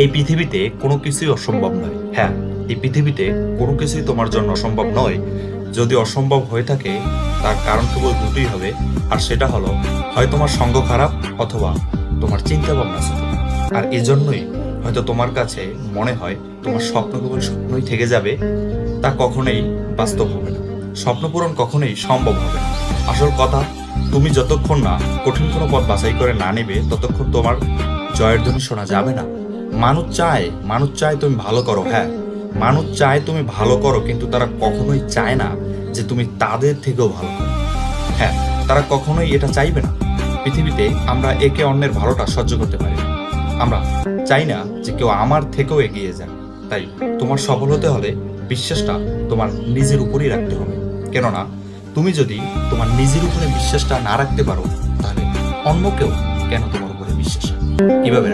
এই পৃথিবীতে কোনো কিছুই অসম্ভব নয়। হ্যাঁ, এই পৃথিবীতে কোনো কিছুই তোমার জন্য অসম্ভব নয়। যদি অসম্ভব হয়ে থাকে তার কারণ কেবল দুটোই হবে, আর সেটা হলো হয় তোমার সঙ্গ খারাপ অথবা তোমার চিন্তা ভাবনা ছোট। আর এজন্যই হয়তো তোমার কাছে মনে হয় তোমার স্বপ্ন কেবল স্বপ্নই থেকে যাবে, তা কখনোই বাস্তব হবে না। স্বপ্ন পূরণ কখনোই সম্ভব হবে না। আসল কথা, তুমি যতক্ষণ না কঠিন কোনো পথ বাছাই করে না নেবে ততক্ষণ তোমার জয়ের ধ্বনি শোনা যাবে না। মানুষ চায় তুমি ভালো করো। হ্যাঁ, মানুষ চায় তুমি ভালো করো, কিন্তু তারা কখনোই চায় না যে তুমি তাদের থেকেও ভালো করো। হ্যাঁ, তারা কখনোই এটা চাইবে না। পৃথিবীতে আমরা একে অন্যের ভালোটা সহ্য করতে পারি না। আমরা চাই না যে কেউ আমার থেকেও এগিয়ে যাক। তাই তোমার সফল হতে হলে বিশ্বাসটা তোমার নিজের উপরেই রাখতে হবে। কেননা তুমি যদি তোমার নিজের উপরে বিশ্বাসটা না রাখতে পারো, তাহলে অন্য কেউ কেন তোমার উপরে বিশ্বাস রাখবে? কিভাবে রাখবে?